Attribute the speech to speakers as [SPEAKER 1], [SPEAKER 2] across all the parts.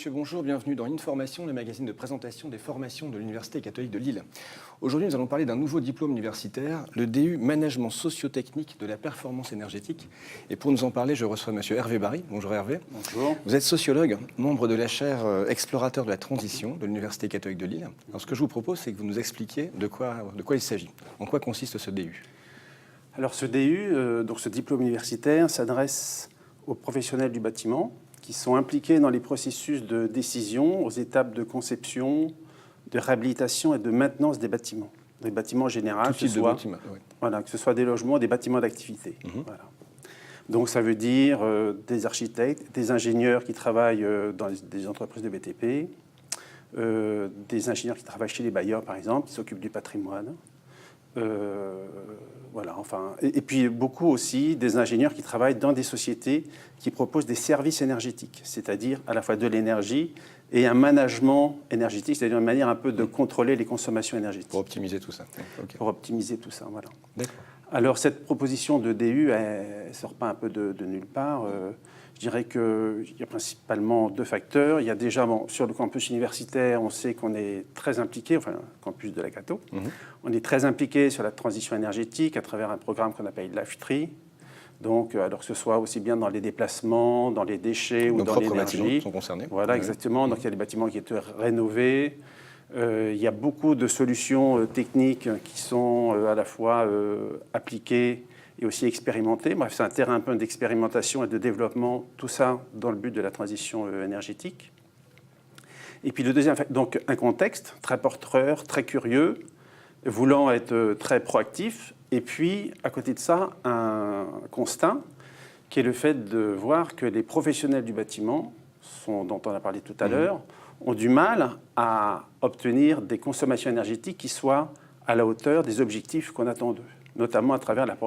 [SPEAKER 1] messieurs, bonjour, bienvenue dans Information, le magazine de présentation des formations de l'Université catholique de Lille. Aujourd'hui, nous allons parler d'un nouveau diplôme universitaire, le DU Management socio-technique de la performance énergétique. Et pour nous en parler, je reçois monsieur Hervé Barry. Bonjour Hervé.
[SPEAKER 2] Bonjour.
[SPEAKER 1] Vous êtes sociologue, membre de la chaire explorateur de la transition de l'Université catholique de Lille. Alors, ce que je vous propose, c'est que vous nous expliquiez de quoi il s'agit. En quoi consiste ce DU?
[SPEAKER 2] Alors ce DU, donc ce diplôme universitaire, s'adresse aux professionnels du bâtiment qui sont impliqués dans les processus de décision, aux étapes de conception, de réhabilitation et de maintenance des bâtiments. Des bâtiments en général, que ce soit des logements, des bâtiments d'activité. Voilà. Donc ça veut dire des architectes, des ingénieurs qui travaillent dans des entreprises de BTP, des ingénieurs qui travaillent chez les bailleurs, par exemple, qui s'occupent du patrimoine. Voilà, enfin, et puis beaucoup aussi des ingénieurs qui travaillent dans des sociétés qui proposent des services énergétiques, c'est-à-dire à la fois de l'énergie et un management énergétique, c'est-à-dire une manière un peu de contrôler les consommations énergétiques.
[SPEAKER 1] Pour optimiser tout ça. Okay.
[SPEAKER 2] Pour optimiser tout ça, voilà.
[SPEAKER 1] D'accord.
[SPEAKER 2] Alors cette proposition de DU, elle ne sort pas un peu de nulle part. Je dirais qu'il y a principalement deux facteurs. Il y a déjà, sur le campus universitaire, on sait qu'on est très impliqué, enfin, le campus de la Cato, on est très impliqué sur la transition énergétique à travers un programme qu'on appelle Life3. Donc, alors que ce soit aussi bien dans les déplacements, dans les déchets ou dans l'énergie.
[SPEAKER 1] Nos bâtiments sont concernés.
[SPEAKER 2] Voilà, exactement. Donc, il y a des bâtiments qui étaient rénovés. Il y a beaucoup de solutions techniques qui sont à la fois appliquées et aussi expérimenté. Bref, c'est un terrain un peu d'expérimentation et de développement, tout ça dans le but de la transition énergétique. Et puis le deuxième, donc un contexte très porteur, très curieux, voulant être très proactif. Et puis, à côté de ça, un constat qui est le fait de voir que les professionnels du bâtiment, dont on a parlé tout à l'heure, ont du mal à obtenir des consommations énergétiques qui soient à la hauteur des objectifs qu'on attend d'eux, notamment à travers la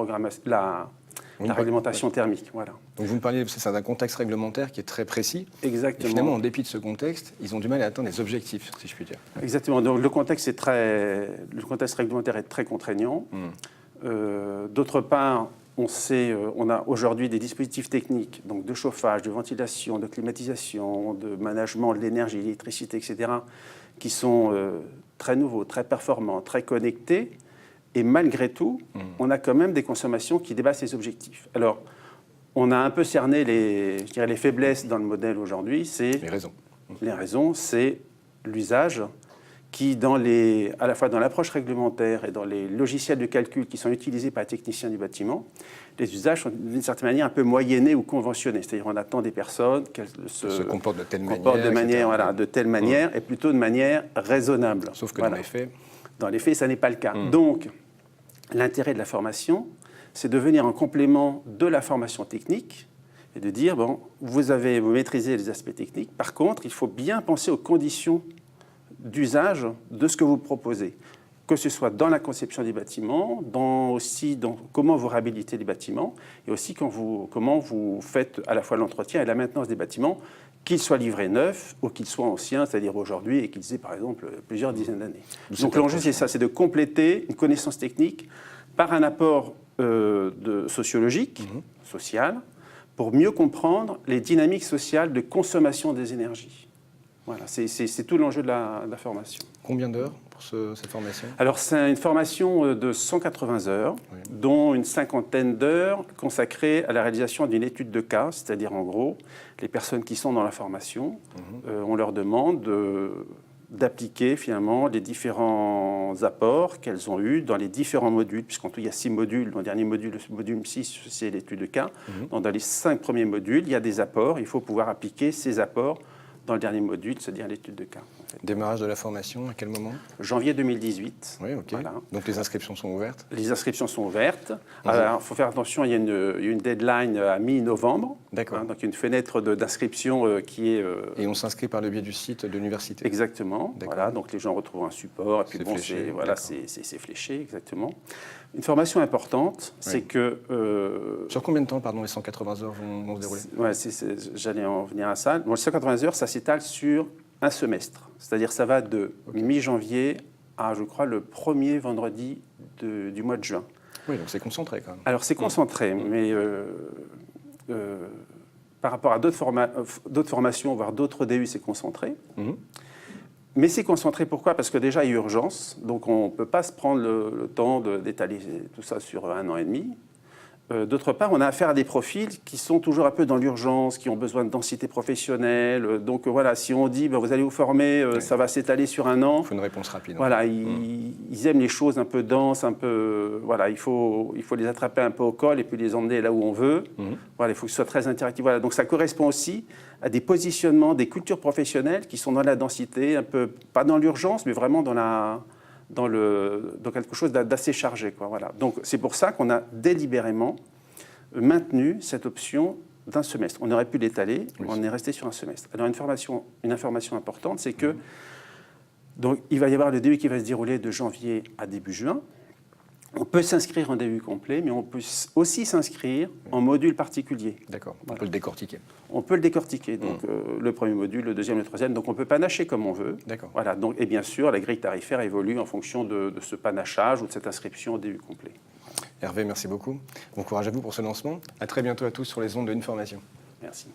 [SPEAKER 2] réglementation thermique. Voilà.
[SPEAKER 1] Donc vous me parliez d'un contexte réglementaire qui est très précis.
[SPEAKER 2] Exactement.
[SPEAKER 1] Et finalement, en dépit de ce contexte, ils ont du mal à atteindre les objectifs, si je puis dire.
[SPEAKER 2] Exactement. Donc le contexte réglementaire est très contraignant. D'autre part, on a aujourd'hui des dispositifs techniques, donc de chauffage, de ventilation, de climatisation, de management de l'énergie, l'électricité, etc., qui sont très nouveaux, très performants, très connectés. Et malgré tout, on a quand même des consommations qui dépassent les objectifs. Alors, on a un peu cerné les faiblesses dans le modèle aujourd'hui.
[SPEAKER 1] Les raisons.
[SPEAKER 2] Les raisons, c'est l'usage qui, à la fois dans l'approche réglementaire et dans les logiciels de calcul qui sont utilisés par les techniciens du bâtiment, les usages sont d'une certaine manière un peu moyennés ou conventionnés. C'est-à-dire qu'on attend des personnes qu'elles se comportent de telle manière, et plutôt de manière raisonnable.
[SPEAKER 1] Sauf que
[SPEAKER 2] dans les faits, ça n'est pas le cas. Donc, l'intérêt de la formation, c'est de venir en complément de la formation technique et de dire, bon, vous maîtrisez les aspects techniques, par contre, il faut bien penser aux conditions d'usage de ce que vous proposez, que ce soit dans la conception des bâtiments, aussi dans comment vous réhabilitez les bâtiments, et aussi comment vous faites à la fois l'entretien et la maintenance des bâtiments, qu'ils soient livrés neufs ou qu'ils soient anciens, c'est-à-dire aujourd'hui, et qu'ils aient par exemple plusieurs dizaines d'années. Donc l'enjeu, c'est ça, c'est de compléter une connaissance technique par un apport sociologique, social, pour mieux comprendre les dynamiques sociales de consommation des énergies. Voilà, c'est tout l'enjeu de la formation.
[SPEAKER 1] Combien d'heures pour cette formation?
[SPEAKER 2] Alors, c'est une formation de 180 heures, dont une cinquantaine d'heures consacrées à la réalisation d'une étude de cas, c'est-à-dire en gros, les personnes qui sont dans la formation, on leur demande d'appliquer finalement les différents apports qu'elles ont eus dans les différents modules, puisqu'en tout il y a 6 modules. Dans le dernier module, le module 6, c'est l'étude de cas. Donc, dans les 5 premiers modules, il y a des apports. Il faut pouvoir appliquer ces apports dans le dernier module, c'est-à-dire l'étude de cas. En fait.
[SPEAKER 1] Démarrage de la formation, à quel moment?
[SPEAKER 2] Janvier 2018.
[SPEAKER 1] Oui, ok. Voilà. Donc les inscriptions sont ouvertes?
[SPEAKER 2] Les inscriptions sont ouvertes. Alors, il faut faire attention, il y a une deadline à mi-novembre.
[SPEAKER 1] D'accord.
[SPEAKER 2] Donc, une fenêtre d'inscription qui est...
[SPEAKER 1] Et on s'inscrit par le biais du site de l'université?
[SPEAKER 2] Exactement. Voilà, donc les gens retrouvent un support. Et puis bon, c'est fléché, exactement. Une formation importante, c'est que...
[SPEAKER 1] Sur combien de temps, pardon, les 180 heures vont se dérouler?
[SPEAKER 2] J'allais en venir à ça. Bon, les 180 heures, ça s'étale sur un semestre. C'est-à-dire ça va de mi-janvier à, je crois, le premier vendredi du mois de juin.
[SPEAKER 1] Oui, donc c'est concentré quand même.
[SPEAKER 2] Alors c'est concentré, mais par rapport à d'autres formations, voire d'autres DU, c'est concentré. Mais c'est concentré pourquoi? Parce que déjà, il y a urgence, donc on ne peut pas se prendre le temps d'étaler tout ça sur 1 an et demi. D'autre part, on a affaire à des profils qui sont toujours un peu dans l'urgence, qui ont besoin de densité professionnelle. Donc voilà, si on dit vous allez vous former, ça va s'étaler sur 1 an.
[SPEAKER 1] Il faut une réponse rapide.
[SPEAKER 2] Voilà, ils aiment les choses un peu denses, un peu. Voilà, il faut les attraper un peu au col et puis les emmener là où on veut. Voilà, il faut que ce soit très interactif. Voilà, donc ça correspond aussi à des positionnements, des cultures professionnelles qui sont dans la densité, un peu pas dans l'urgence, mais vraiment dans quelque chose d'assez chargé, quoi, voilà. Donc c'est pour ça qu'on a délibérément maintenu cette option d'un semestre. On aurait pu l'étaler, mais on est resté sur un semestre. Alors une information importante, c'est que donc, il va y avoir le DU qui va se dérouler de janvier à début juin. On peut s'inscrire en DU complet, mais on peut aussi s'inscrire en module particulier.
[SPEAKER 1] D'accord, on peut le décortiquer.
[SPEAKER 2] On peut le décortiquer, donc le premier module, le deuxième, le troisième, donc on peut panacher comme on veut.
[SPEAKER 1] D'accord.
[SPEAKER 2] Voilà, donc, et bien sûr, la grille tarifaire évolue en fonction de ce panachage ou de cette inscription au DU complet.
[SPEAKER 1] Hervé, merci beaucoup. Bon courage à vous pour ce lancement. À très bientôt à tous sur les ondes de Une Formation.
[SPEAKER 2] Merci.